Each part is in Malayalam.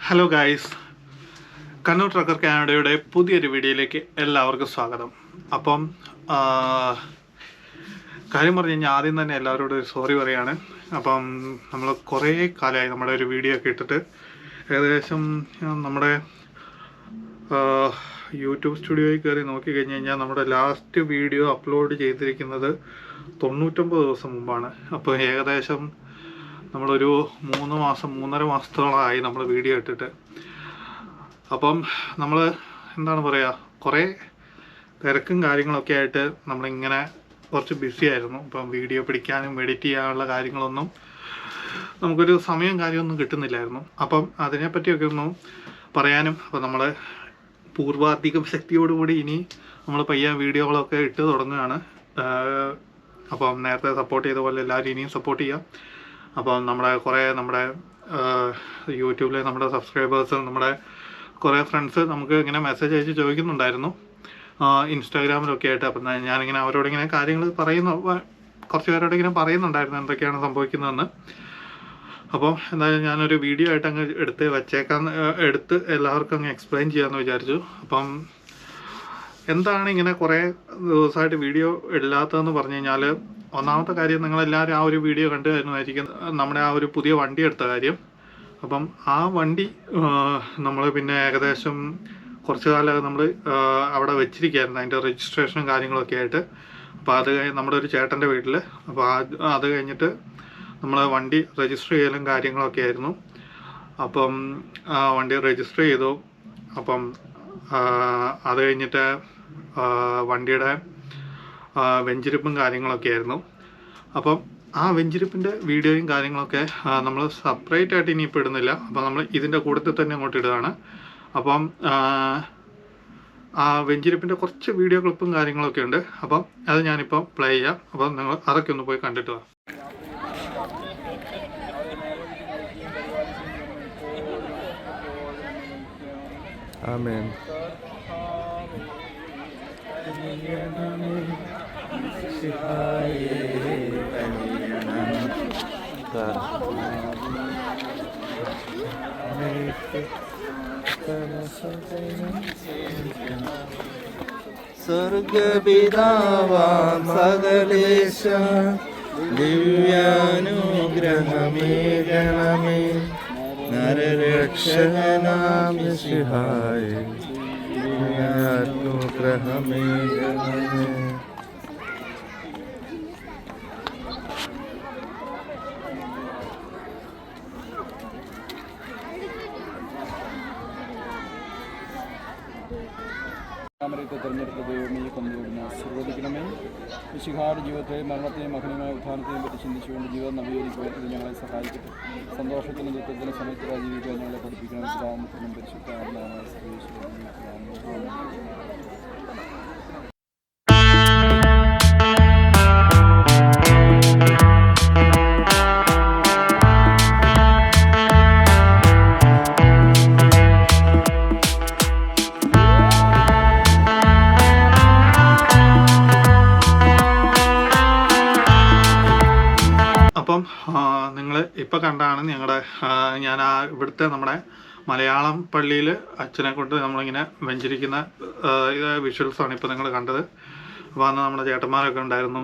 ഹലോ ഗായ്സ്, കണ്ണൂർ ട്രക്കർ കാനഡയുടെ പുതിയൊരു വീഡിയോയിലേക്ക് എല്ലാവർക്കും സ്വാഗതം. അപ്പം കാര്യം പറഞ്ഞു കഴിഞ്ഞാൽ ആദ്യം തന്നെ എല്ലാവരോടും ഒരു സോറി പറയാണ്. അപ്പം നമ്മൾ കുറേ കാലമായി നമ്മുടെ ഒരു വീഡിയോ ഒക്കെ ഇട്ടിട്ട് ഏകദേശം നമ്മുടെ യൂട്യൂബ് സ്റ്റുഡിയോയിൽ കയറി നോക്കിക്കഴിഞ്ഞ് കഴിഞ്ഞാൽ നമ്മുടെ ലാസ്റ്റ് വീഡിയോ അപ്ലോഡ് ചെയ്തിരിക്കുന്നത് 99 ദിവസം മുമ്പാണ്. അപ്പോൾ ഏകദേശം നമ്മളൊരു 3.5 മാസത്തോളമായി നമ്മൾ വീഡിയോ ഇട്ടിട്ട്. അപ്പം നമ്മൾ എന്താണ് പറയുക, കുറേ തിരക്കും കാര്യങ്ങളൊക്കെ ആയിട്ട് നമ്മളിങ്ങനെ കുറച്ച് ബിസി ആയിരുന്നു. അപ്പം വീഡിയോ പിടിക്കാനും എഡിറ്റ് ചെയ്യാനുള്ള കാര്യങ്ങളൊന്നും നമുക്കൊരു സമയം കാര്യമൊന്നും കിട്ടുന്നില്ലായിരുന്നു. അപ്പം അതിനെപ്പറ്റിയൊക്കെ ഒന്നും പറയാനും, അപ്പോൾ നമ്മൾ പൂർവാധികം ശക്തിയോടുകൂടി ഇനി നമ്മൾ പയ്യെ വീഡിയോകളൊക്കെ ഇട്ട് തുടങ്ങുകയാണ്. അപ്പം നേരത്തെ സപ്പോർട്ട് ചെയ്ത പോലെ എല്ലാവരും ഇനിയും സപ്പോർട്ട് ചെയ്യാം. അപ്പം നമ്മുടെ യൂട്യൂബിലെ നമ്മുടെ സബ്സ്ക്രൈബേഴ്സ്, നമ്മുടെ കുറേ ഫ്രണ്ട്സ് നമുക്ക് ഇങ്ങനെ മെസ്സേജ് അയച്ച് ചോദിക്കുന്നുണ്ടായിരുന്നു ഇൻസ്റ്റാഗ്രാമിലൊക്കെ ആയിട്ട്. അപ്പം ഞാനിങ്ങനെ അവരോടിങ്ങനെ കാര്യങ്ങൾ കുറച്ച് പേരോട് ഇങ്ങനെ പറയുന്നുണ്ടായിരുന്നു എന്തൊക്കെയാണ് സംഭവിക്കുന്നതെന്ന്. അപ്പോൾ എന്തായാലും ഞാനൊരു വീഡിയോ ആയിട്ട് അങ്ങ് എടുത്ത് എല്ലാവർക്കും അങ്ങ് എക്സ്പ്ലെയിൻ ചെയ്യാമെന്ന് വിചാരിച്ചു. അപ്പം എന്താണ് ഇങ്ങനെ കുറേ ദിവസമായിട്ട് വീഡിയോ ഇല്ലാത്തതെന്ന് പറഞ്ഞു കഴിഞ്ഞാൽ, ഒന്നാമത്തെ കാര്യം, നിങ്ങളെല്ലാവരും ആ ഒരു വീഡിയോ കണ്ടു തരുന്നതായിരിക്കും, നമ്മുടെ ആ ഒരു പുതിയ വണ്ടി എടുത്ത കാര്യം. അപ്പം ആ വണ്ടി നമ്മൾ പിന്നെ ഏകദേശം കുറച്ച് കാലം നമ്മൾ അവിടെ വെച്ചിരിക്കുകയായിരുന്നു, അതിൻ്റെ രജിസ്ട്രേഷനും കാര്യങ്ങളൊക്കെ ആയിട്ട്. അപ്പോൾ അത് നമ്മുടെ ഒരു ചേട്ടൻ്റെ വീട്ടിൽ. അപ്പോൾ അത് കഴിഞ്ഞിട്ട് നമ്മൾ വണ്ടി രജിസ്റ്റർ ചെയ്യലും കാര്യങ്ങളൊക്കെ ആയിരുന്നു. അപ്പം വണ്ടി രജിസ്റ്റർ ചെയ്തു. അപ്പം അത് കഴിഞ്ഞിട്ട് വണ്ടിയുടെ വെഞ്ചിരിപ്പും കാര്യങ്ങളൊക്കെ ആയിരുന്നു. അപ്പം ആ വെഞ്ചിരിപ്പിൻ്റെ വീഡിയോയും കാര്യങ്ങളൊക്കെ നമ്മൾ സെപ്പറേറ്റ് ആയിട്ട് ഇനിയിപ്പോൾ ഇടുന്നില്ല. അപ്പം നമ്മൾ ഇതിൻ്റെ കൂട്ടത്തിൽ തന്നെ അങ്ങോട്ട് ഇടുകയാണ്. അപ്പം ആ വെഞ്ചിരിപ്പിൻ്റെ കുറച്ച് വീഡിയോ ക്ലിപ്പും കാര്യങ്ങളൊക്കെ ഉണ്ട്. അപ്പം അത് ഞാനിപ്പം പ്ലേ ചെയ്യാം. അപ്പം നിങ്ങൾ അതൊക്കെ ഒന്ന് പോയി കണ്ടിട്ട് വാ. ആമേൻ. സ്വർഗപിതാവാം സകലേശ ദിവ്യാനുഗ്രഹമേകണമേ, നരരക്ഷകനാം യേശുഹായേ ദിവ്യാനുഗ്രഹമേകണമേ. താമരത്തെ തിരഞ്ഞെടുത്ത ദൈവമേ, കൊണ്ടുവരുന്ന ആശീർവദിക്കണമേ. മിശിഹായുടെ ജീവിതത്തെയും മരണത്തെയും മകനമായ ഉത്ഥാനത്തെയും പറ്റി ചിന്തിച്ചുകൊണ്ട് ജീവിതം നവീകരിക്കുവാൻ ഇത് ഞങ്ങളെ സഹായിക്കട്ടെ. സന്തോഷത്തിനും ദുഃഖത്തിനും സമയത്ത് ജീവിക്കാൻ ഞങ്ങളെ പഠിപ്പിക്കണം. പിതാവിനും പരിശുദ്ധാത്മാവായ സർവ്വേശ്വരനും അപ്പം നിങ്ങൾ ഇപ്പോൾ കണ്ടാണ് ഞാൻ ഇവിടുത്തെ നമ്മുടെ മലയാളം പള്ളിയിൽ അച്ഛനെ കൊണ്ട് നമ്മളിങ്ങനെ വെഞ്ചരിക്കുന്ന വിഷ്വൽസാണ് ഇപ്പോൾ നിങ്ങൾ കണ്ടത്. അപ്പോൾ അന്ന് നമ്മുടെ ചേട്ടന്മാരൊക്കെ ഉണ്ടായിരുന്നു.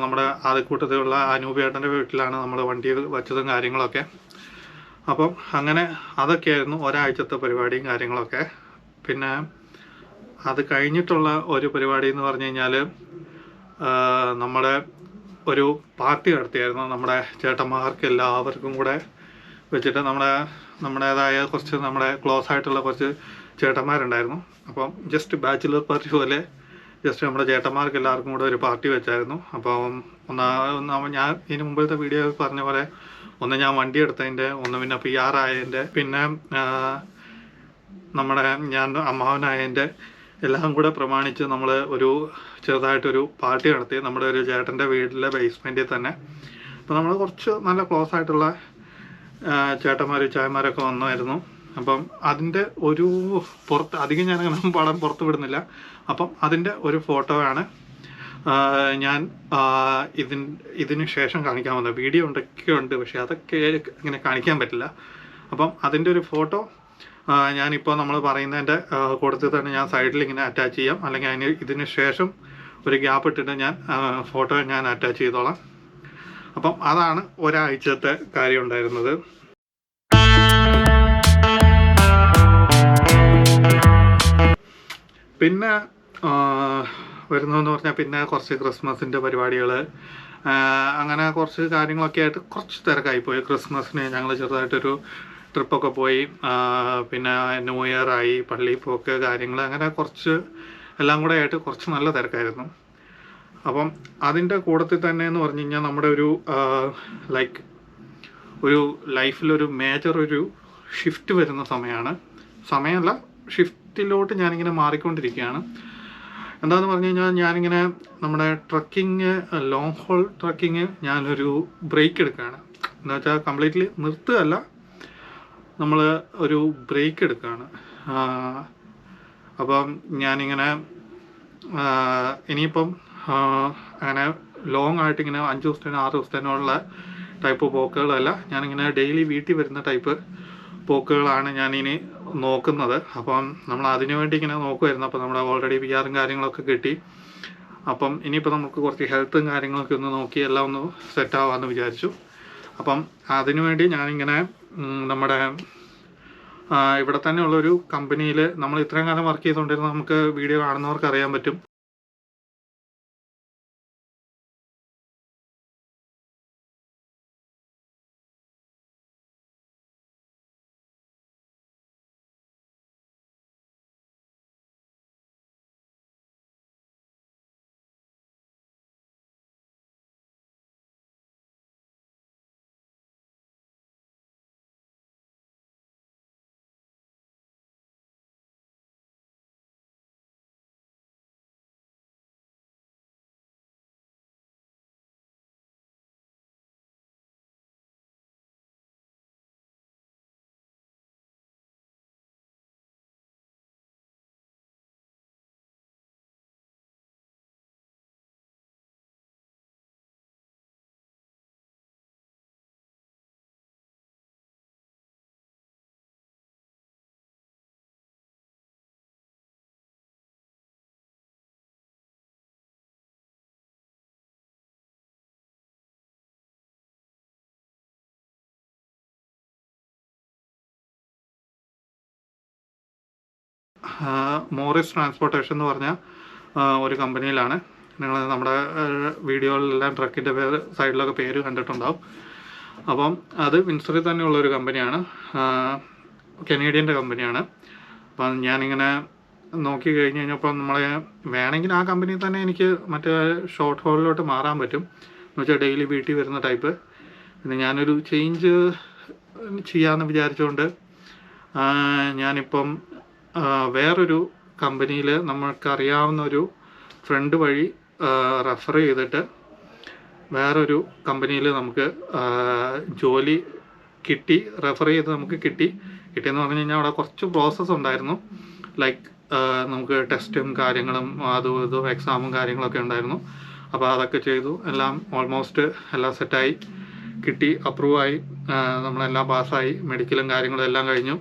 നമ്മുടെ ആദ്യക്കൂട്ടത്തിലുള്ള അനൂപേട്ടൻ്റെ വീട്ടിലാണ് നമ്മൾ വണ്ടി വച്ചതും കാര്യങ്ങളൊക്കെ. അപ്പം അങ്ങനെ അതൊക്കെയായിരുന്നു ഒരാഴ്ചത്തെ പരിപാടിയും കാര്യങ്ങളൊക്കെ. പിന്നെ അത് കഴിഞ്ഞിട്ടുള്ള ഒരു പരിപാടി എന്ന് പറഞ്ഞു കഴിഞ്ഞാൽ, നമ്മുടെ ഒരു പാർട്ടി നടത്തിയായിരുന്നു. നമ്മുടെ ചേട്ടന്മാർക്ക് എല്ലാവർക്കും കൂടെ വെച്ചിട്ട് നമ്മുടേതായ കുറച്ച് നമ്മുടെ ക്ലോസ് ആയിട്ടുള്ള കുറച്ച് ചേട്ടന്മാരുണ്ടായിരുന്നു. അപ്പം ജസ്റ്റ് ബാച്ചിലർ പാർട്ടി പോലെ ജസ്റ്റ് നമ്മുടെ ചേട്ടന്മാർക്ക് എല്ലാവർക്കും കൂടെ ഒരു പാർട്ടി വെച്ചായിരുന്നു. അപ്പം ഞാൻ ഇതിന് മുമ്പത്തെ വീഡിയോ പറഞ്ഞ പോലെ, ഒന്ന് ഞാൻ വണ്ടി എടുത്തതിൻ്റെ, ഒന്ന് പിന്നെ PR ആയതിൻ്റെ, പിന്നെ ഞാൻ അമ്മാവനായതിൻ്റെ എല്ലാം കൂടെ പ്രമാണിച്ച് നമ്മൾ ഒരു ചെറുതായിട്ടൊരു പാർട്ടി നടത്തി നമ്മുടെ ഒരു ചേട്ടൻ്റെ വീട്ടിലെ ബേസ്മെൻറ്റിൽ തന്നെ. അപ്പോൾ നമ്മൾ കുറച്ച് നല്ല ക്ലോസ് ആയിട്ടുള്ള ചായന്മാരൊക്കെ വന്നായിരുന്നു. അപ്പം അതിൻ്റെ ഒരു അധികം ഞാനങ്ങനെ പടം പുറത്ത് വിടുന്നില്ല. അപ്പം അതിൻ്റെ ഒരു ഫോട്ടോ ആണ് ഞാൻ ഇതിന് ശേഷം കാണിക്കാൻ വന്നത്. വീഡിയോ ഉണ്ട്, പക്ഷേ അതൊക്കെ ഇങ്ങനെ കാണിക്കാൻ പറ്റില്ല. അപ്പം അതിൻ്റെ ഒരു ഫോട്ടോ ഞാനിപ്പോൾ നമ്മൾ പറയുന്നതിൻ്റെ കൂട്ടത്തിൽ തന്നെ ഞാൻ സൈഡിൽ ഇങ്ങനെ അറ്റാച്ച് ചെയ്യാം, അല്ലെങ്കിൽ ഇതിന് ശേഷം ഒരു ഗ്യാപ്പ് ഇട്ടിട്ട് ഞാൻ ഫോട്ടോ ഞാൻ അറ്റാച്ച് ചെയ്തോളാം. അപ്പം അതാണ് ഒരാഴ്ചത്തെ കാര്യം ഉണ്ടായിരുന്നത്. പിന്നെ വരുന്നതെന്ന് പറഞ്ഞാൽ പിന്നെ കുറച്ച് ക്രിസ്മസിൻ്റെ പരിപാടികൾ, അങ്ങനെ കുറച്ച് കാര്യങ്ങളൊക്കെ ആയിട്ട് കുറച്ച് തിരക്കായിപ്പോയി. ക്രിസ്മസിന് ഞങ്ങൾ ചെറുതായിട്ടൊരു ട്രിപ്പൊക്കെ പോയി, പിന്നെ ന്യൂ ഇയർ ആയി, പള്ളിയിൽ പോക്ക് കാര്യങ്ങൾ, അങ്ങനെ കുറച്ച് എല്ലാം കൂടെ ആയിട്ട് കുറച്ച് നല്ല തിരക്കായിരുന്നു. അപ്പം അതിൻ്റെ കൂട്ടത്തിൽ തന്നെ എന്ന് പറഞ്ഞു കഴിഞ്ഞാൽ നമ്മുടെ ഒരു ലൈക്ക് ഒരു ലൈഫിലൊരു മേജർ ഒരു ഷിഫ്റ്റ് വരുന്ന സമയമല്ല ഷിഫ്റ്റിലോട്ട് ഞാനിങ്ങനെ മാറിക്കൊണ്ടിരിക്കുകയാണ്. എന്താണെന്ന് പറഞ്ഞു കഴിഞ്ഞാൽ ഞാനിങ്ങനെ നമ്മുടെ ട്രക്കിങ്, ലോങ് ഹോൾ ട്രക്കിങ് ഞാനൊരു ബ്രേക്ക് എടുക്കുകയാണ്. എന്ന് വെച്ചാൽ കംപ്ലീറ്റ്ലി നിർത്തുകയല്ല, നമ്മൾ ഒരു ബ്രേക്ക് എടുക്കുകയാണ്. അപ്പം ഞാനിങ്ങനെ ഇനിയിപ്പം അങ്ങനെ ലോങ് ആയിട്ട് ഇങ്ങനെ 5 ദിവസത്തേനോ 6 ദിവസത്തേനോ ഉള്ള ടൈപ്പ് പോക്കുകളല്ല, ഞാനിങ്ങനെ ഡെയിലി വീട്ടിൽ വരുന്ന ടൈപ്പ് പോക്കുകളാണ് ഞാനിനി നോക്കുന്നത്. അപ്പം നമ്മൾ അതിനു വേണ്ടി ഇങ്ങനെ നോക്കുമായിരുന്നു. അപ്പം നമ്മുടെ ഓൾറെഡി PR കാര്യങ്ങളൊക്കെ കിട്ടി. അപ്പം ഇനിയിപ്പോൾ നമുക്ക് കുറച്ച് ഹെൽത്തും കാര്യങ്ങളൊക്കെ ഒന്ന് നോക്കി എല്ലാം ഒന്ന് സെറ്റ് ആവാമെന്ന് വിചാരിച്ചു. അപ്പം അതിനു വേണ്ടി ഞാനിങ്ങനെ നമ്മുടെ ഇവിടെ തന്നെ ഉള്ളൊരു കമ്പനിയിൽ നമ്മൾ ഇത്രയും കാലം വർക്ക് ചെയ്തുകൊണ്ടിരുന്ന നമുക്ക് വീഡിയോ കാണുന്നവർക്ക് അറിയാൻ പറ്റും. മോറിസ് ട്രാൻസ്പോർട്ടേഷൻ എന്ന് പറഞ്ഞ ഒരു കമ്പനിയിലാണ്. നിങ്ങൾ നമ്മുടെ വീഡിയോയിലെല്ലാം ട്രക്കിൻ്റെ സൈഡിലൊക്കെ പേര് കണ്ടിട്ടുണ്ടാവും. അപ്പം അത് വിൻസറിൽ തന്നെയുള്ള ഒരു കമ്പനിയാണ്, കനേഡിയൻ്റെ കമ്പനിയാണ്. അപ്പം ഞാനിങ്ങനെ നോക്കി കഴിഞ്ഞ് കഴിഞ്ഞപ്പോൾ നമ്മളെ വേണമെങ്കിൽ ആ കമ്പനിയിൽ തന്നെ എനിക്ക് മറ്റേ ഷോർട്ട് ഹോളിലോട്ട് മാറാൻ പറ്റും, എന്ന് വെച്ചാൽ ഡെയിലി വീട്ടിൽ വരുന്ന ടൈപ്പ്. പിന്നെ ഞാനൊരു ചേഞ്ച് ചെയ്യാമെന്ന് വിചാരിച്ചുകൊണ്ട് ഞാനിപ്പം വേറൊരു കമ്പനിയിൽ നമ്മൾക്കറിയാവുന്ന ഒരു ഫ്രണ്ട് വഴി റെഫർ ചെയ്തിട്ട് വേറൊരു കമ്പനിയിൽ നമുക്ക് ജോലി കിട്ടി. റെഫർ ചെയ്ത് നമുക്ക് കിട്ടിയെന്ന് പറഞ്ഞു കഴിഞ്ഞാൽ അവിടെ കുറച്ച് പ്രോസസ്സ് ഉണ്ടായിരുന്നു. ലൈക്ക് നമുക്ക് ടെസ്റ്റും കാര്യങ്ങളും അതും ഇതും എക്സാമും കാര്യങ്ങളൊക്കെ ഉണ്ടായിരുന്നു. അപ്പോൾ അതൊക്കെ ചെയ്തു, എല്ലാം ഓൾമോസ്റ്റ് എല്ലാം സെറ്റായി, കിട്ടി, അപ്രൂവായി, നമ്മളെല്ലാം പാസ്സായി, മെഡിക്കലും കാര്യങ്ങളും എല്ലാം കഴിഞ്ഞു.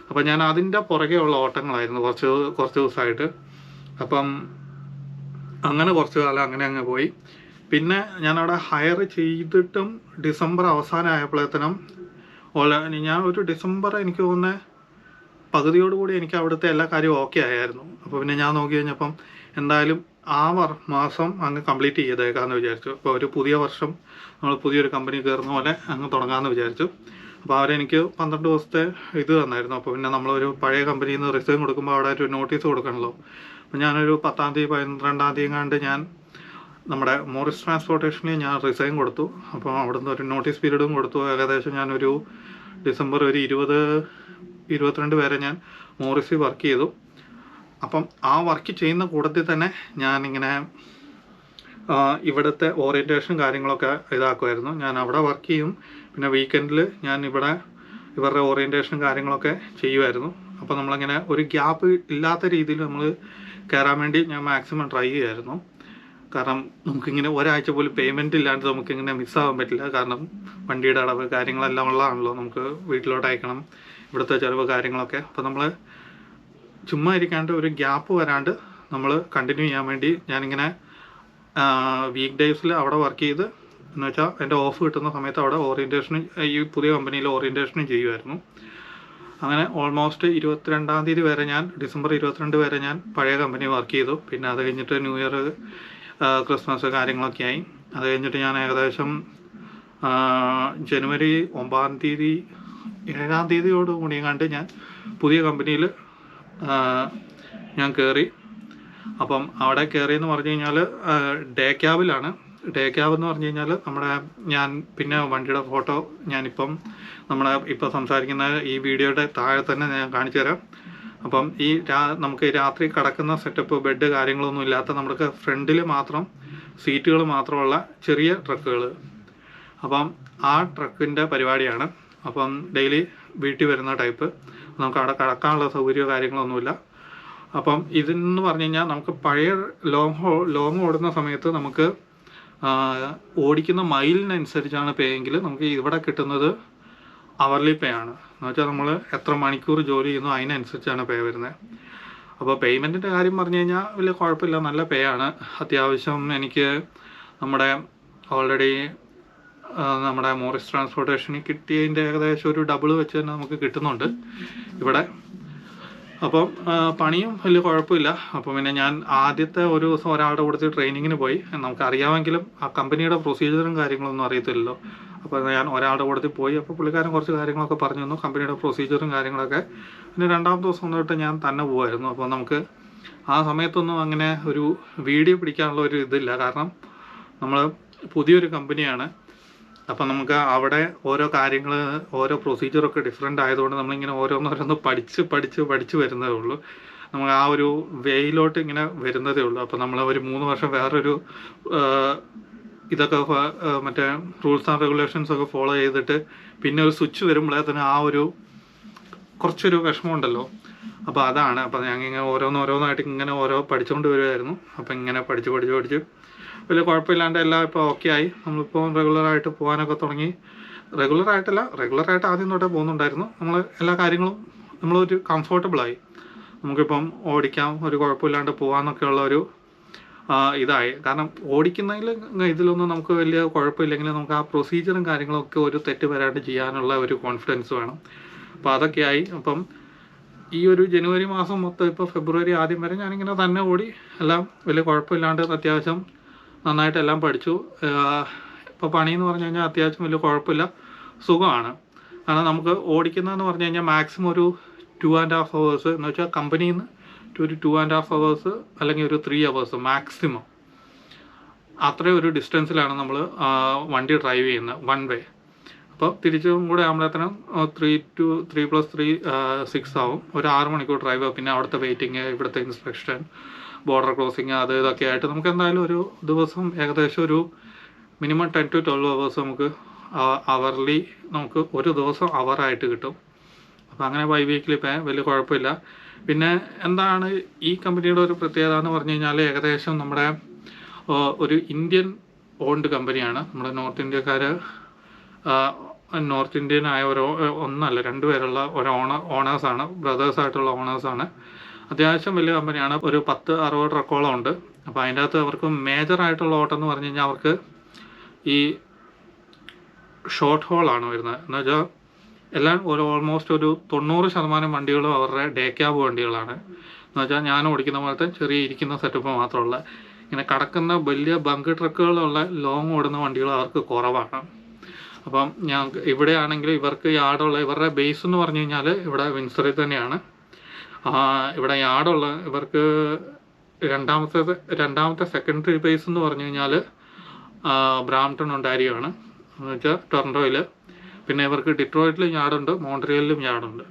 അപ്പം ഞാൻ അതിൻ്റെ പുറകെ ഉള്ള ഓട്ടങ്ങളായിരുന്നു കുറച്ച് ദിവസമായിട്ട്. അപ്പം അങ്ങനെ കുറച്ച് കാലം അങ്ങനെ പോയി. പിന്നെ ഞാനവിടെ ഹയർ ചെയ്തിട്ടും ഡിസംബർ അവസാനമായപ്പോഴത്തേനും ഞാൻ ഒരു ഡിസംബർ എനിക്ക് തോന്നുന്നത് പകുതിയോടുകൂടി എനിക്ക് അവിടുത്തെ എല്ലാ കാര്യവും ഓക്കെ ആയിരുന്നു. അപ്പോൾ പിന്നെ ഞാൻ നോക്കി കഴിഞ്ഞപ്പം എന്തായാലും ആ മാസം അങ്ങ് കംപ്ലീറ്റ് ചെയ്തേക്കാമെന്ന് വിചാരിച്ചു. അപ്പോൾ ഒരു പുതിയ വർഷം നമ്മൾ പുതിയൊരു കമ്പനി കയറുന്ന പോലെ അങ്ങ് തുടങ്ങാമെന്ന് വിചാരിച്ചു. അപ്പോൾ അവരെനിക്ക് 12 ദിവസത്തെ ഇത് തന്നായിരുന്നു. അപ്പോൾ പിന്നെ നമ്മളൊരു പഴയ കമ്പനിയിൽ നിന്ന് റിസൈൻ കൊടുക്കുമ്പോൾ അവിടെ ഒരു നോട്ടീസ് കൊടുക്കണമല്ലോ. അപ്പോൾ ഞാനൊരു 10-ാം തീയതി 12-ാം തീയതി കണ്ട് ഞാൻ നമ്മുടെ മോറിസ് ട്രാൻസ്പോർട്ടേഷനിൽ ഞാൻ റിസൈൻ കൊടുത്തു. അപ്പോൾ അവിടുന്ന് ഒരു നോട്ടീസ് പീരീഡും കൊടുത്തു. ഏകദേശം ഞാനൊരു ഡിസംബർ ഒരു 20-22 വരെ ഞാൻ മോറിസിൽ വർക്ക് ചെയ്തു. അപ്പം ആ വർക്ക് ചെയ്യുന്ന കൂട്ടത്തിൽ തന്നെ ഞാനിങ്ങനെ ഇവിടുത്തെ ഓറിയൻറ്റേഷൻ കാര്യങ്ങളൊക്കെ ഇതാക്കുമായിരുന്നു. ഞാൻ അവിടെ വർക്ക് ചെയ്യും, പിന്നെ വീക്കെൻഡിൽ ഞാൻ ഇവരുടെ ഓറിയൻറ്റേഷൻ കാര്യങ്ങളൊക്കെ ചെയ്യുമായിരുന്നു. അപ്പോൾ നമ്മളങ്ങനെ ഒരു ഗ്യാപ്പ് ഇല്ലാത്ത രീതിയിൽ നമ്മൾ കയറാൻ വേണ്ടി ഞാൻ മാക്സിമം ട്രൈ ചെയ്യുമായിരുന്നു. കാരണം നമുക്കിങ്ങനെ ഒരാഴ്ച പോലും പേയ്മെൻറ്റ് ഇല്ലാണ്ട് നമുക്കിങ്ങനെ മിസ്സാകാൻ പറ്റില്ല. കാരണം വണ്ടിയുടെ അടവ് കാര്യങ്ങളെല്ലാം ഉള്ളതാണല്ലോ, നമുക്ക് വീട്ടിലോട്ട് അയക്കണം, ഇവിടുത്തെ ചിലവ് കാര്യങ്ങളൊക്കെ. അപ്പോൾ നമ്മൾ ചുമ്മാ ഇരിക്കാണ്ട് ഒരു ഗ്യാപ്പ് വരാണ്ട് നമ്മൾ കണ്ടിന്യൂ ചെയ്യാൻ വേണ്ടി ഞാനിങ്ങനെ വീക്ക് ഡേയ്സിൽ അവിടെ വർക്ക് ചെയ്ത്, എന്ന് വെച്ചാൽ എൻ്റെ ഓഫ് കിട്ടുന്ന സമയത്ത് അവിടെ ഓറിയൻറ്റേഷനും ഈ പുതിയ കമ്പനിയിൽ ഓറിയൻറ്റേഷനും ചെയ്യുമായിരുന്നു. അങ്ങനെ ഓൾമോസ്റ്റ് 22-ാം തീയതി വരെ ഡിസംബർ 22 വരെ ഞാൻ പഴയ കമ്പനി വർക്ക് ചെയ്തു. പിന്നെ അത് കഴിഞ്ഞിട്ട് ന്യൂ ഇയർ, ക്രിസ്മസ് കാര്യങ്ങളൊക്കെ ആയി. അത് കഴിഞ്ഞിട്ട് ഞാൻ ഏകദേശം ജനുവരി 9-ാം തീയതി 7-ാം തീയതിയോടുകൂടി കണ്ട് ഞാൻ പുതിയ കമ്പനിയിൽ ഞാൻ കയറി. അപ്പം അവിടെ കയറിയെന്ന് പറഞ്ഞു കഴിഞ്ഞാൽ ഡേ ക്യാബിലാണ്. ഡേ ക്യാബ് എന്ന് പറഞ്ഞു കഴിഞ്ഞാൽ ഞാൻ പിന്നെ വണ്ടിയുടെ ഫോട്ടോ ഞാനിപ്പം ഇപ്പോൾ സംസാരിക്കുന്ന ഈ വീഡിയോയുടെ താഴെ തന്നെ ഞാൻ കാണിച്ചു തരാം. അപ്പം നമുക്ക് രാത്രി കിടക്കുന്ന സെറ്റപ്പ്, ബെഡ് കാര്യങ്ങളൊന്നും ഇല്ലാത്ത നമുക്ക് ഫ്രണ്ടിൽ മാത്രം സീറ്റുകൾ മാത്രമുള്ള ചെറിയ ട്രക്കുകൾ. അപ്പം ആ ട്രക്കിൻ്റെ പരിപാടിയാണ്. അപ്പം ഡെയിലി വീട്ടിൽ വരുന്ന ടൈപ്പ്, നമുക്ക് അവിടെ കിടക്കാനുള്ള സൗകര്യമോ കാര്യങ്ങളൊന്നുമില്ല. അപ്പം ഇതെന്ന് പറഞ്ഞു കഴിഞ്ഞാൽ നമുക്ക് പഴയ ലോങ് ഓടുന്ന സമയത്ത് നമുക്ക് ഓടിക്കുന്ന മൈലിനനുസരിച്ചാണ് പേ എങ്കിൽ നമുക്ക് ഇവിടെ കിട്ടുന്നത് അവർലി പേ ആണ്. എന്ന് വെച്ചാൽ നമ്മൾ എത്ര മണിക്കൂർ ജോലി ചെയ്യുന്നു അതിനനുസരിച്ചാണ് പേ വരുന്നത്. അപ്പോൾ പേയ്മെൻറ്റിൻ്റെ കാര്യം പറഞ്ഞു കഴിഞ്ഞാൽ വലിയ കുഴപ്പമില്ല, നല്ല പേ ആണ്. അത്യാവശ്യം എനിക്ക് ഓൾറെഡി നമ്മുടെ മോറിസ് ട്രാൻസ്പോർട്ടേഷന് കിട്ടിയതിൻ്റെ ഏകദേശം ഒരു ഡബിൾ വെച്ച് തന്നെ നമുക്ക് കിട്ടുന്നുണ്ട് ഇവിടെ. അപ്പം പണിയും വലിയ കുഴപ്പമില്ല. അപ്പം പിന്നെ ഞാൻ ആദ്യത്തെ ഒരു ദിവസം ഒരാളുടെ കൂടെ ട്രെയിനിങ്ങിന് പോയി. നമുക്കറിയാമെങ്കിലും ആ കമ്പനിയുടെ പ്രൊസീജിയറും കാര്യങ്ങളൊന്നും അറിയത്തില്ലല്ലോ. അപ്പോൾ ഞാൻ ഒരാളുടെ കൂടെ പോയി. അപ്പോൾ പുള്ളിക്കാരൻ കുറച്ച് കാര്യങ്ങളൊക്കെ പറഞ്ഞു തന്നു, കമ്പനിയുടെ പ്രൊസീജിയറും കാര്യങ്ങളൊക്കെ. പിന്നെ 2-ാമത്തെ ദിവസം തൊട്ട് ഞാൻ തന്നെ പോകുമായിരുന്നു. അപ്പോൾ നമുക്ക് ആ സമയത്തൊന്നും അങ്ങനെ ഒരു വീഡിയോ പിടിക്കാനുള്ള ഒരു ഇതില്ല. കാരണം നമ്മൾ പുതിയൊരു കമ്പനിയാണ്. അപ്പം നമുക്ക് അവിടെ ഓരോ കാര്യങ്ങൾ, ഓരോ പ്രൊസീജിയറൊക്കെ ഡിഫറെൻ്റ് ആയതുകൊണ്ട് നമ്മളിങ്ങനെ ഓരോന്നോരോന്ന് പഠിച്ച് വരുന്നതേ ഉള്ളൂ. നമുക്ക് ആ ഒരു വേയിലോട്ട് ഇങ്ങനെ വരുന്നതേ ഉള്ളൂ. അപ്പോൾ നമ്മൾ ഒരു 3 വർഷം വേറൊരു ഇതൊക്കെ മറ്റേ റൂൾസ് ആൻഡ് റെഗുലേഷൻസ് ഒക്കെ ഫോളോ ചെയ്തിട്ട് പിന്നെ ഒരു സ്വിച്ച് വരുമ്പോഴേ തന്നെ ആ ഒരു കുറച്ചൊരു വിഷമമുണ്ടല്ലോ. അപ്പോൾ അതാണ്. അപ്പോൾ ഞങ്ങളിങ്ങനെ ഓരോന്നായിട്ട് ഇങ്ങനെ പഠിച്ചുകൊണ്ട് വരുമായിരുന്നു. അപ്പോൾ ഇങ്ങനെ പഠിച്ച് വലിയ കുഴപ്പമില്ലാണ്ട് എല്ലാം ഇപ്പോൾ ഓക്കെ ആയി. നമ്മളിപ്പോൾ റെഗുലറായിട്ട് പോകാനൊക്കെ തുടങ്ങി. റെഗുലറായിട്ട് ആദ്യം തൊട്ടേ പോകുന്നുണ്ടായിരുന്നു. നമ്മൾ എല്ലാ കാര്യങ്ങളും നമ്മളൊരു കംഫർട്ടബിളായി. നമുക്കിപ്പം ഓടിക്കാം, ഒരു കുഴപ്പമില്ലാണ്ട് പോകാമെന്നൊക്കെയുള്ള ഒരു ഇതായി. കാരണം ഇതിലൊന്നും നമുക്ക് വലിയ കുഴപ്പമില്ലെങ്കിലും നമുക്ക് ആ പ്രൊസീജിയറും കാര്യങ്ങളൊക്കെ ഒരു തെറ്റ് വരാണ്ട് ചെയ്യാനുള്ള ഒരു കോൺഫിഡൻസ് വേണം. അപ്പോൾ അതൊക്കെയായി. അപ്പം ഈ ഒരു ജനുവരി മാസം മൊത്തം ഇപ്പോൾ ഫെബ്രുവരി ആദ്യം വരെ ഞാനിങ്ങനെ തന്നെ ഓടി എല്ലാം വലിയ കുഴപ്പമില്ലാണ്ട് അത്യാവശ്യം നന്നായിട്ട് എല്ലാം പഠിച്ചു. ഇപ്പോൾ പണിയെന്ന് പറഞ്ഞു കഴിഞ്ഞാൽ അത്യാവശ്യം വലിയ കുഴപ്പമില്ല, സുഖമാണ്. കാരണം നമുക്ക് ഓടിക്കുന്നതെന്ന് പറഞ്ഞു കഴിഞ്ഞാൽ മാക്സിമം ഒരു 2.5 hours, എന്ന് വെച്ചാൽ കമ്പനിയിൽ നിന്ന് ഒരു 2.5 hours അല്ലെങ്കിൽ ഒരു 3 hours മാക്സിമം. അത്രയും ഒരു ഡിസ്റ്റൻസിലാണ് നമ്മൾ വണ്ടി ഡ്രൈവ് ചെയ്യുന്നത്, 1 way. അപ്പോൾ തിരിച്ചും കൂടെ ആകുമ്പോഴത്തേനും 3 + 3 6 ആവും. ഒരു 6 മണിക്കൂർ ഡ്രൈവ്. പിന്നെ അവിടുത്തെ വെയിറ്റിങ്, ഇവിടുത്തെ ഇൻസ്പെക്ഷൻ, ബോർഡർ ക്രോസിങ്, ഇതൊക്കെ ആയിട്ട് നമുക്ക് എന്തായാലും ഒരു ദിവസം ഏകദേശം ഒരു മിനിമം 10 to 12 hours നമുക്ക് അവർലി നമുക്ക് ഒരു ദിവസം അവറായിട്ട് കിട്ടും. അപ്പോൾ അങ്ങനെ ബൈ വീക്കിലി പേ വലിയ കുഴപ്പമില്ല. പിന്നെ എന്താണ് ഈ കമ്പനിയുടെ ഒരു പ്രത്യേകത എന്ന് പറഞ്ഞു കഴിഞ്ഞാൽ ഏകദേശം നമ്മുടെ ഒരു ഇന്ത്യൻ ഓൺഡ് കമ്പനിയാണ്. നമ്മുടെ നോർത്ത് ഇന്ത്യൻ ആയ ഒന്നല്ല 2 പേരുള്ള ഒരു ഓണേഴ്സാണ്, ബ്രദേഴ്സായിട്ടുള്ള ഓണേഴ്സാണ്. അത്യാവശ്യം വലിയ കമ്പനിയാണ്. ഒരു 10-60 ട്രക്കോളം ഉണ്ട്. അപ്പോൾ അതിൻ്റെ അകത്ത് അവർക്ക് മേജറായിട്ടുള്ള ഓട്ടം എന്ന് പറഞ്ഞു കഴിഞ്ഞാൽ അവർക്ക് ഈ ഷോർട്ട് ഹോളാണ് വരുന്നത്. എന്ന് വെച്ചാൽ എല്ലാം ഓൾമോസ്റ്റ് ഒരു 90% വണ്ടികളും അവരുടെ ഡേ ക്യാബ് വണ്ടികളാണ്. എന്ന് വെച്ചാൽ ഞാൻ ഓടിക്കുന്ന പോലത്തെ ചെറിയ ഇരിക്കുന്ന സെറ്റപ്പ് മാത്രമുള്ള ഇങ്ങനെ കടക്കുന്ന വലിയ ബങ്ക് ട്രക്കുകളുള്ള ലോങ് ഓടുന്ന വണ്ടികൾ അവർക്ക് കുറവാണ്. അപ്പം ഇവിടെ ആണെങ്കിൽ ഇവർക്ക് ഇവരുടെ ബേസ് എന്ന് പറഞ്ഞു കഴിഞ്ഞാൽ ഇവിടെ വിൻസറിൽ തന്നെയാണ്. ഇവിടെ ഇവർക്ക് രണ്ടാമത്തെ സെക്കൻഡറി ബേസ് എന്ന് പറഞ്ഞു കഴിഞ്ഞാൽ ബ്രാംപ്ടൺ ഒണ്ടാരിയോ ആണ്, എന്ന് വെച്ചാൽ ടൊറൻറ്റോയിൽ. പിന്നെ ഇവർക്ക് ഡിട്രോയിറ്റിലും യാർഡുണ്ട്, മോൺട്രിയലിലും യാർഡുണ്ട്.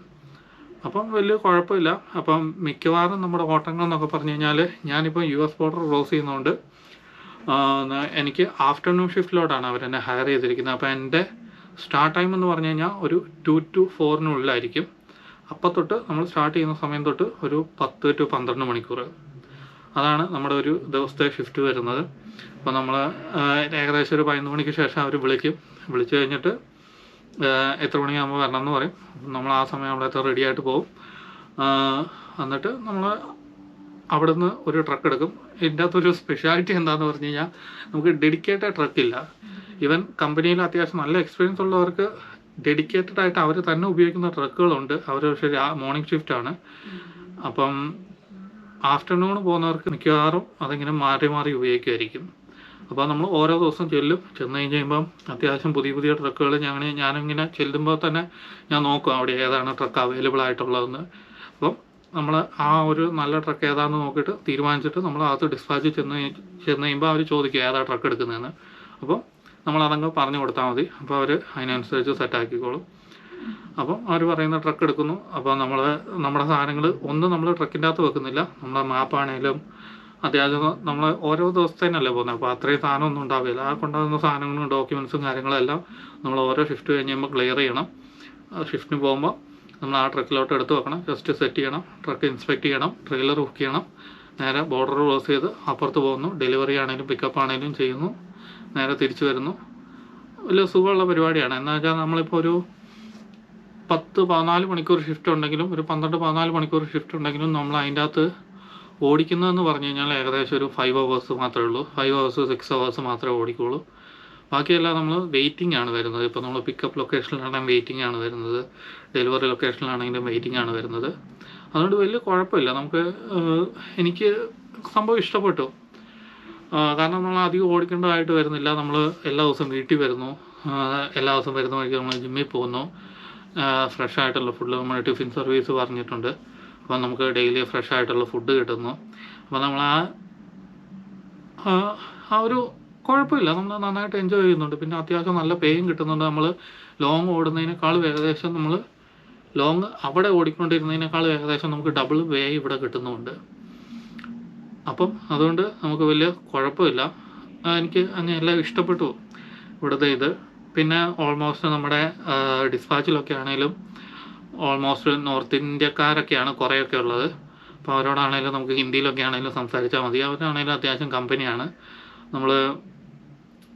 അപ്പം വലിയ കുഴപ്പമില്ല. അപ്പം മിക്കവാറും നമ്മുടെ ഓട്ടങ്ങൾ എന്നൊക്കെ പറഞ്ഞു കഴിഞ്ഞാൽ ഞാനിപ്പോൾ US ബോർഡർ ക്രോസ് ചെയ്യുന്നതുകൊണ്ട് എനിക്ക് ആഫ്റ്റർനൂൺ ഷിഫ്റ്റിലോട്ടാണ് അവരെന്നെ ഹയർ ചെയ്തിരിക്കുന്നത്. അപ്പോൾ എൻ്റെ സ്റ്റാർട്ട് ടൈം എന്ന് പറഞ്ഞു കഴിഞ്ഞാൽ ഒരു 2 to 4 അപ്പം തൊട്ട് നമ്മൾ സ്റ്റാർട്ട് ചെയ്യുന്ന സമയം തൊട്ട് ഒരു 10 to 12 മണിക്കൂർ. അതാണ് നമ്മുടെ ഒരു ദിവസത്തെ ഷിഫ്റ്റ് വരുന്നത്. അപ്പോൾ നമ്മൾ ഏകദേശം ഒരു 11 മണിക്ക് ശേഷം അവർ വിളിച്ചു കഴിഞ്ഞിട്ട് എത്ര മണിയാകുമ്പോൾ വരണം എന്ന് പറയും. നമ്മൾ ആ സമയം അവിടെ റെഡി ആയിട്ട് പോകും. എന്നിട്ട് നമ്മൾ അവിടുന്ന് ഒരു ട്രക്ക് എടുക്കും. ഇതിൻ്റെ അകത്തൊരു സ്പെഷ്യാലിറ്റി എന്താണെന്ന് പറഞ്ഞു കഴിഞ്ഞാൽ നമുക്ക് ഡെഡിക്കേറ്റഡ് ട്രക്കില്ല. ഈവൻ കമ്പനിയിൽ അത്യാവശ്യം നല്ല എക്സ്പീരിയൻസ് ഉള്ളവർക്ക് ഡെഡിക്കേറ്റഡ് ആയിട്ട് അവർ തന്നെ ഉപയോഗിക്കുന്ന ട്രക്കുകളുണ്ട്. അവർ പക്ഷേ മോർണിംഗ് ഷിഫ്റ്റാണ്. അപ്പം ആഫ്റ്റർനൂൺ പോകുന്നവർക്ക് മിക്കവാറും അതിങ്ങനെ മാറി മാറി ഉപയോഗിക്കുമായിരിക്കും. അപ്പോൾ നമ്മൾ ഓരോ ദിവസം ചെന്ന് കഴിയുമ്പം അത്യാവശ്യം പുതിയ ട്രക്കുകൾ ഞാനിങ്ങനെ ചെല്ലുമ്പോൾ തന്നെ ഞാൻ നോക്കും അവിടെ ഏതാണ് ട്രക്ക് അവൈലബിൾ ആയിട്ടുള്ളതെന്ന്. അപ്പം നമ്മൾ ആ ഒരു നല്ല ട്രക്ക് ഏതാണെന്ന് നോക്കിയിട്ട് തീരുമാനിച്ചിട്ട് നമ്മൾ അകത്ത് ഡിസ്പാച്ച് ചെന്ന് കഴിയുമ്പോൾ അവർ ചോദിക്കും ഏതാ ട്രക്ക് എടുക്കുന്നതെന്ന്. അപ്പം നമ്മളതങ്ങ് പറഞ്ഞു കൊടുത്താൽ മതി. അപ്പോൾ അവർ അതിനനുസരിച്ച് സെറ്റാക്കിക്കോളും. അപ്പം അവർ പറയുന്ന ട്രക്ക് എടുക്കുന്നു. അപ്പോൾ നമ്മുടെ സാധനങ്ങൾ ഒന്നും നമ്മൾ ട്രക്കിൻ്റെ അകത്ത് വെക്കുന്നില്ല. നമ്മുടെ മാപ്പാണേലും അത്യാവശ്യം നമ്മൾ ഓരോ ദിവസത്തേനല്ലേ പോകുന്നത്. അപ്പോൾ അത്രയും സാധനമൊന്നും ഉണ്ടാവില്ല. ആ കൊണ്ടുവന്ന സാധനങ്ങളും ഡോക്യുമെൻറ്റ്സും കാര്യങ്ങളെല്ലാം നമ്മൾ ഓരോ ഷിഫ്റ്റ് കഴിഞ്ഞ് കഴിയുമ്പോൾ ക്ലിയർ ചെയ്യണം. ഷിഫ്റ്റിന് പോകുമ്പോൾ നമ്മൾ ആ ട്രക്കിലോട്ട് എടുത്ത് വെക്കണം. ജസ്റ്റ് സെറ്റ് ചെയ്യണം, ട്രക്ക് ഇൻസ്പെക്ട് ചെയ്യണം, ട്രെയിലർ ബുക്ക് ചെയ്യണം, നേരെ ബോർഡർ ക്രോസ് ചെയ്ത് അപ്പുറത്ത് പോകുന്നു. ഡെലിവറി ആണെങ്കിലും പിക്കപ്പ് ആണെങ്കിലും ചെയ്യുന്നു, നേരെ തിരിച്ചു വരുന്നു. വലിയ സുഖമുള്ള പരിപാടിയാണ്. എന്ന് വെച്ചാൽ നമ്മളിപ്പോൾ ഒരു 10-14 മണിക്കൂർ ഷിഫ്റ്റ് ഉണ്ടെങ്കിലും ഒരു 12-14 മണിക്കൂർ ഷിഫ്റ്റ് ഉണ്ടെങ്കിലും നമ്മൾ അതിൻ്റെ അകത്ത് ഓടിക്കുന്നതെന്ന് പറഞ്ഞു കഴിഞ്ഞാൽ ഏകദേശം ഒരു 5 hours മാത്രമേ ഉള്ളൂ. 5 hours 6 hours മാത്രമേ ഓടിക്കുള്ളൂ. ബാക്കിയെല്ലാം നമ്മൾ വെയിറ്റിംഗ് ആണ് വരുന്നത്. ഇപ്പോൾ നമ്മൾ പിക്കപ്പ് ലൊക്കേഷനിലാണെങ്കിൽ വെയിറ്റിംഗ് ആണ് വരുന്നത്, ഡെലിവറി ലൊക്കേഷനിലാണെങ്കിലും വെയിറ്റിംഗ് ആണ് വരുന്നത്. അതുകൊണ്ട് വലിയ കുഴപ്പമില്ല. എനിക്ക് സംഭവം ഇഷ്ടപ്പെട്ടു. കാരണം നമ്മൾ അധികം ഓടിക്കേണ്ടതായിട്ട് വരുന്നില്ല. നമ്മൾ എല്ലാ ദിവസവും വീട്ടിൽ വരുന്നു, എല്ലാ ദിവസവും വരുന്ന വഴിക്ക് നമ്മൾ ജിമ്മിൽ പോകുന്നു. ഫ്രഷ് ആയിട്ടുള്ള ഫുഡ് നമ്മൾ ടിഫിൻ സർവീസ് പറഞ്ഞിട്ടുണ്ട്. അപ്പോൾ നമുക്ക് ഡെയിലി ഫ്രഷ് ആയിട്ടുള്ള ഫുഡ് കിട്ടുന്നു. അപ്പോൾ നമ്മൾ ആ ഒരു കുഴപ്പമില്ല, നമ്മൾ നന്നായിട്ട് എൻജോയ് ചെയ്യുന്നുണ്ട്. പിന്നെ അത്യാവശ്യം നല്ല പേയും കിട്ടുന്നുണ്ട്. നമ്മൾ ലോങ് ഓടുന്നതിനേക്കാളും ഏകദേശം നമ്മൾ ലോങ് അവിടെ ഓടിക്കൊണ്ടിരുന്നതിനേക്കാളും ഏകദേശം നമുക്ക് ഡബിൾ പേ ഇവിടെ കിട്ടുന്നുമുണ്ട്. അപ്പം അതുകൊണ്ട് നമുക്ക് വലിയ കുഴപ്പമില്ല. എനിക്ക് അങ്ങനെയെല്ലാം ഇഷ്ടപ്പെട്ടു ഇവിടുത്തെ ഇത്. പിന്നെ ഓൾമോസ്റ്റ് നമ്മുടെ ഡിസ്പാച്ചിലൊക്കെ ആണെങ്കിലും ഓൾമോസ്റ്റ് നോർത്ത് ഇന്ത്യക്കാരൊക്കെയാണ് കുറേയൊക്കെ ഉള്ളത്. അപ്പോൾ അവരോടാണെങ്കിലും നമുക്ക് ഹിന്ദിയിലൊക്കെ ആണെങ്കിലും സംസാരിച്ചാൽ മതി. അവരാണെങ്കിലും അത്യാവശ്യം കമ്പനിയാണ്. നമ്മൾ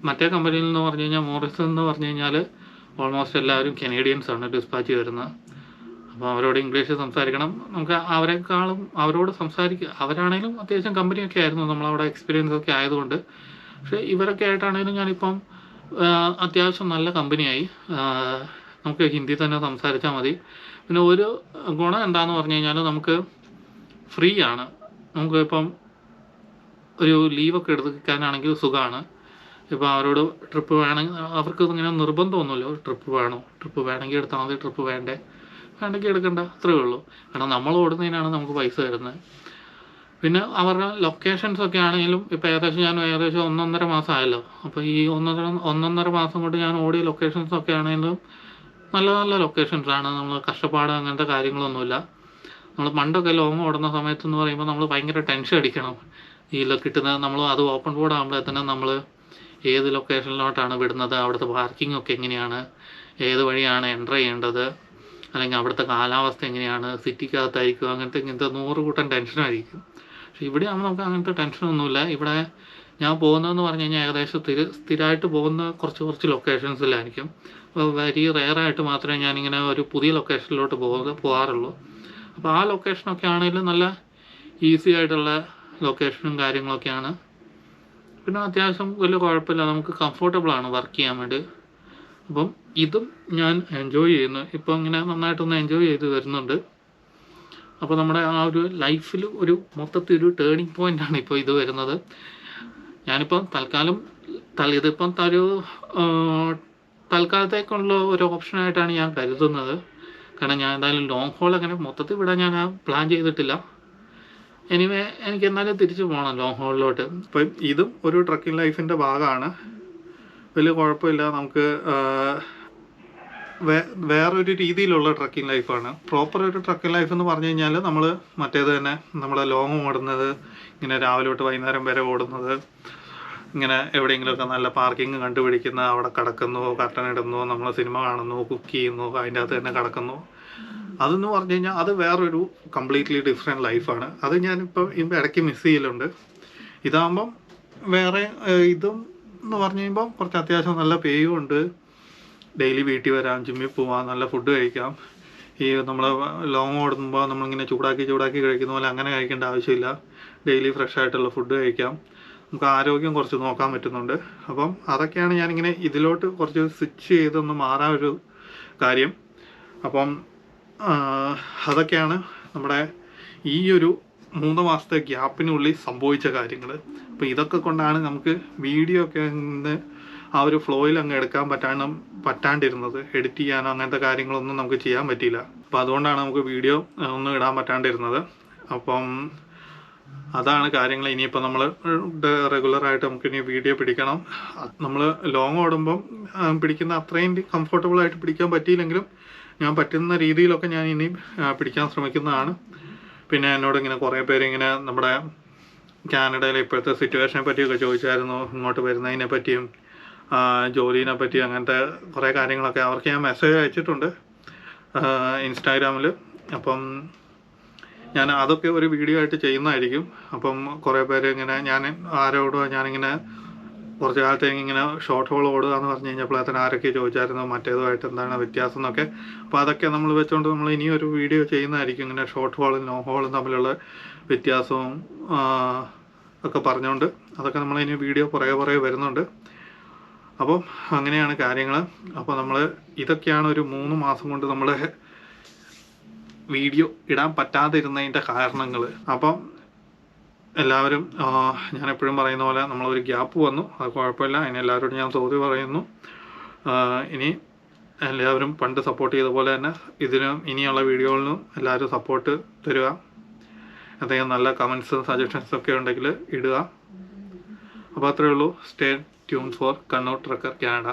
മറ്റേ കമ്പനിയിൽ നിന്ന് പറഞ്ഞു കഴിഞ്ഞാൽ മോറിസൺ എന്ന് പറഞ്ഞു കഴിഞ്ഞാൽ ഓൾമോസ്റ്റ് എല്ലാവരും കനേഡിയൻസാണ് ഡിസ്പാച്ച് വരുന്നത്. അപ്പോൾ അവരോട് ഇംഗ്ലീഷ് സംസാരിക്കണം. നമുക്ക് അവരോട് അവരാണെങ്കിലും അത്യാവശ്യം കമ്പനിയൊക്കെ ആയിരുന്നു നമ്മളവിടെ എക്സ്പീരിയൻസ് ഒക്കെ ആയതുകൊണ്ട്. പക്ഷേ ഇവരൊക്കെ ആയിട്ടാണെങ്കിലും ഞാനിപ്പം അത്യാവശ്യം നല്ല കമ്പനിയായി. നമുക്ക് ഹിന്ദി തന്നെ സംസാരിച്ചാൽ മതി. പിന്നെ ഒരു ഗുണം എന്താണെന്ന് പറഞ്ഞു കഴിഞ്ഞാൽ നമുക്ക് ഫ്രീ ആണ്. നമുക്ക് ഇപ്പം ഒരു ലീവൊക്കെ എടുക്കാനാണെങ്കിൽ സുഖമാണ്. ഇപ്പോൾ അവരോട് ട്രിപ്പ് വേണമെങ്കിൽ അവർക്ക് ഇങ്ങനെ നിർബന്ധമൊന്നുമില്ല. ട്രിപ്പ് വേണമെങ്കിൽ എടുത്താൽ മതി, ട്രിപ്പ് വേണ്ടെങ്കിൽ എടുക്കണ്ട, അത്രയേ ഉള്ളൂ. കാരണം നമ്മൾ ഓടുന്നതിനാണ് നമുക്ക് പൈസ തരുന്നത്. പിന്നെ അവരുടെ ലൊക്കേഷൻസൊക്കെ ആണെങ്കിലും ഇപ്പോൾ ഞാൻ ഏകദേശം 1.5 മാസമായല്ലോ. അപ്പോൾ ഈ 1.5 മാസം കൊണ്ട് ഞാൻ ഓടിയ ലൊക്കേഷൻസൊക്കെ ആണെങ്കിലും നല്ല നല്ല ലൊക്കേഷൻസാണ്. നമ്മൾ കഷ്ടപ്പാട് അങ്ങനത്തെ കാര്യങ്ങളൊന്നുമില്ല. നമ്മൾ പണ്ടൊക്കെ ലോങ് ഓടുന്ന സമയത്തെന്ന് പറയുമ്പോൾ നമ്മൾ ഭയങ്കര ടെൻഷൻ അടിക്കണം. കിട്ടുന്നത് നമ്മൾ അത് ഓപ്പൺ ബോർഡ് ആകുമ്പോഴത്തേനും നമ്മൾ ഏത് ലൊക്കേഷനിലോട്ടാണ് വിടുന്നത്, അവിടുത്തെ പാർക്കിംഗ് ഒക്കെ എങ്ങനെയാണ്, ഏത് വഴിയാണ് എൻ്റർ ചെയ്യേണ്ടത്, അല്ലെങ്കിൽ അവിടുത്തെ കാലാവസ്ഥ എങ്ങനെയാണ്, സിറ്റിക്കകത്തായിരിക്കും, ഇങ്ങനത്തെ 100 കൂട്ടം ടെൻഷനായിരിക്കും. പക്ഷെ ഇവിടെ ആകുമ്പോൾ നമുക്ക് അങ്ങനത്തെ ടെൻഷനൊന്നുമില്ല. ഇവിടെ ഞാൻ പോകുന്നതെന്ന് പറഞ്ഞു കഴിഞ്ഞാൽ ഏകദേശം സ്ഥിരമായിട്ട് പോകുന്ന കുറച്ച് ലൊക്കേഷൻസിലായിരിക്കും. വെരി റെയറായിട്ട് മാത്രമേ ഞാനിങ്ങനെ ഒരു പുതിയ ലൊക്കേഷനിലോട്ട് പോകാറുള്ളൂ. അപ്പോൾ ആ ലൊക്കേഷനൊക്കെ ആണെങ്കിലും നല്ല ഈസി ആയിട്ടുള്ള ലൊക്കേഷനും കാര്യങ്ങളൊക്കെയാണ്. പിന്നെ അത്യാവശ്യം വലിയ കുഴപ്പമില്ല, നമുക്ക് കംഫർട്ടബിളാണ് വർക്ക് ചെയ്യാൻ വേണ്ടി. അപ്പം ഇതും ഞാൻ എൻജോയ് ചെയ്യുന്നു. ഇപ്പോൾ ഇങ്ങനെ നന്നായിട്ടൊന്ന് എൻജോയ് ചെയ്ത് വരുന്നുണ്ട്. അപ്പോൾ നമ്മുടെ ആ ഒരു ലൈഫിൽ ഒരു മൊത്തത്തിൽ ഒരു ടേണിംഗ് പോയിൻ്റാണ് ഇപ്പോൾ ഇത് വരുന്നത്. ഞാനിപ്പോൾ ഇതിപ്പം തൽക്കാലത്തേക്കുള്ള ഒരു ഓപ്ഷനായിട്ടാണ് ഞാൻ കരുതുന്നത്. കാരണം ഞാൻ എന്തായാലും ലോങ് ഹോൾ അങ്ങനെ മൊത്തത്തിൽ വിടാൻ ഞാൻ പ്ലാൻ ചെയ്തിട്ടില്ല. എനിവേ എനിക്ക് എന്നാലും തിരിച്ചു പോകണം ലോങ് ഹോളിലോട്ട്. അപ്പം ഇതും ഒരു ട്രക്കിംഗ് ലൈഫിൻ്റെ ഭാഗമാണ്. വലിയ കുഴപ്പമില്ല. നമുക്ക് വേറൊരു രീതിയിലുള്ള ട്രക്കിംഗ് ലൈഫാണ്. പ്രോപ്പർ ഒരു ട്രക്കിംഗ് ലൈഫ് എന്ന് പറഞ്ഞു കഴിഞ്ഞാൽ നമ്മൾ മറ്റേത് തന്നെ നമ്മളെ ലോങ് ഓടുന്നത്, ഇങ്ങനെ രാവിലെ തൊട്ട് വൈകുന്നേരം വരെ ഓടുന്നത്, ഇങ്ങനെ എവിടെയെങ്കിലുമൊക്കെ നല്ല പാർക്കിംഗ് കണ്ടുപിടിക്കുന്ന അവിടെ കിടക്കുന്നു, കർട്ടൻ ഇടുന്നു, നമ്മൾ സിനിമ കാണുന്നു, കുക്ക് ചെയ്യുന്നു, അതിൻ്റെ അകത്ത് തന്നെ കിടക്കുന്നു. അതെന്ന് പറഞ്ഞു കഴിഞ്ഞാൽ അത് വേറൊരു കംപ്ലീറ്റ്ലി ഡിഫറെൻറ്റ് ലൈഫാണ്. അത് ഞാനിപ്പോൾ ഇടയ്ക്ക് മിസ് ചെയ്യലുണ്ട്. ഇതാകുമ്പം വേറെ ഇതും എന്ന് പറഞ്ഞു കഴിയുമ്പം കുറച്ച് അത്യാവശ്യം നല്ല പേയും ഉണ്ട്. ഡെയിലി വീട്ടിൽ വരാം, ജിമ്മിൽ പോവാം, നല്ല ഫുഡ് കഴിക്കാം. ഈ നമ്മൾ ലോങ് ഓടുമ്പോൾ നമ്മളിങ്ങനെ ചൂടാക്കി കഴിക്കുന്ന പോലെ അങ്ങനെ കഴിക്കേണ്ട ആവശ്യമില്ല. ഡെയിലി ഫ്രഷ് ആയിട്ടുള്ള ഫുഡ് കഴിക്കാം. നമുക്ക് ആരോഗ്യം കുറച്ച് നോക്കാൻ പറ്റുന്നുണ്ട്. അപ്പം അതൊക്കെയാണ് ഞാനിങ്ങനെ ഇതിലോട്ട് കുറച്ച് സ്വിച്ച് ചെയ്തൊന്ന് മാറാൻ ഒരു കാര്യം. അപ്പം അതൊക്കെയാണ് നമ്മുടെ ഈ ഒരു 3 മാസത്തെ ഗ്യാപ്പിനുള്ളിൽ സംഭവിച്ച കാര്യങ്ങൾ. അപ്പോൾ ഇതൊക്കെ കൊണ്ടാണ് നമുക്ക് വീഡിയോ ഒക്കെ ഇന്ന് ആ ഒരു ഫ്ലോയിൽ അങ്ങ് എടുക്കാൻ പറ്റാണ്ടിരുന്നത്. എഡിറ്റ് ചെയ്യാനോ അങ്ങനത്തെ കാര്യങ്ങളൊന്നും നമുക്ക് ചെയ്യാൻ പറ്റിയില്ല. അപ്പോൾ അതുകൊണ്ടാണ് നമുക്ക് വീഡിയോ ഒന്നും ഇടാൻ പറ്റാണ്ടിരുന്നത്. അപ്പം അതാണ് കാര്യങ്ങൾ. ഇനിയിപ്പോൾ നമ്മൾ റെഗുലറായിട്ട് നമുക്കിനി വീഡിയോ പിടിക്കണം. നമ്മൾ ലോങ് ഓടുമ്പം പിടിക്കുന്ന അത്രയും കംഫർട്ടബിളായിട്ട് പിടിക്കാൻ പറ്റിയില്ലെങ്കിലും ഞാൻ പറ്റുന്ന രീതിയിലൊക്കെ ഞാൻ ഇനിയും പിടിക്കാൻ ശ്രമിക്കുന്നതാണ്. പിന്നെ എന്നോട് ഇങ്ങനെ കുറേ പേര് ഇങ്ങനെ നമ്മുടെ കാനഡയിലെ ഇപ്പോഴത്തെ സിറ്റുവേഷനെ പറ്റിയൊക്കെ ചോദിച്ചായിരുന്നു. ഇങ്ങോട്ട് വരുന്നതിനെ പറ്റിയും ജോലിനെ പറ്റിയും അങ്ങനത്തെ കുറേ കാര്യങ്ങളൊക്കെ അവർക്ക് ഞാൻ മെസ്സേജ് അയച്ചിട്ടുണ്ട് ഇൻസ്റ്റാഗ്രാമിൽ. അപ്പം ഞാൻ അതൊക്കെ ഒരു വീഡിയോ ആയിട്ട് ചെയ്യുന്നതായിരിക്കും. അപ്പം കുറേ പേര് ഇങ്ങനെ ഞാനിങ്ങനെ കുറച്ച് കാലത്തേക്ക് ഇങ്ങനെ ഷോർട്ട് ഹോൾ ഓടുക എന്ന് പറഞ്ഞു കഴിഞ്ഞപ്പോഴത്തേന് ആരൊക്കെ ചോദിച്ചായിരുന്നു മറ്റേതുമായിട്ട് എന്താണ് വ്യത്യാസം എന്നൊക്കെ. അപ്പോൾ അതൊക്കെ നമ്മൾ വെച്ചുകൊണ്ട് നമ്മൾ ഇനിയൊരു വീഡിയോ ചെയ്യുന്നതായിരിക്കും. ഇങ്ങനെ ഷോർട്ട് ഹോളും ലോ ഹോളും തമ്മിലുള്ള വ്യത്യാസവും ഒക്കെ പറഞ്ഞുകൊണ്ട് അതൊക്കെ നമ്മൾ ഇനി വീഡിയോ പുറകെ വരുന്നുണ്ട്. അപ്പം അങ്ങനെയാണ് കാര്യങ്ങൾ. അപ്പോൾ നമ്മൾ ഇതൊക്കെയാണ് ഒരു 3 മാസം കൊണ്ട് നമ്മൾ വീഡിയോ ഇടാൻ പറ്റാതിരുന്നതിൻ്റെ കാരണങ്ങൾ. അപ്പം എല്ലാവരും ഞാനെപ്പോഴും പറയുന്ന പോലെ നമ്മളൊരു ഗ്യാപ്പ് വന്നു, അത് കുഴപ്പമില്ല. അതിന് എല്ലാവരോടും ഞാൻ സോറി പറയുന്നു. ഇനി എല്ലാവരും പണ്ട് സപ്പോർട്ട് ചെയ്ത പോലെ തന്നെ ഇതിനും ഇനിയുള്ള വീഡിയോകളിലും എല്ലാവരും സപ്പോർട്ട് തരിക. എന്തെങ്കിലും നല്ല കമൻസ് സജഷൻസ് ഒക്കെ ഉണ്ടെങ്കിൽ ഇടുക. അപ്പോൾ അത്രയേ ഉള്ളൂ. Stay tune four Kannur Trekker Canada.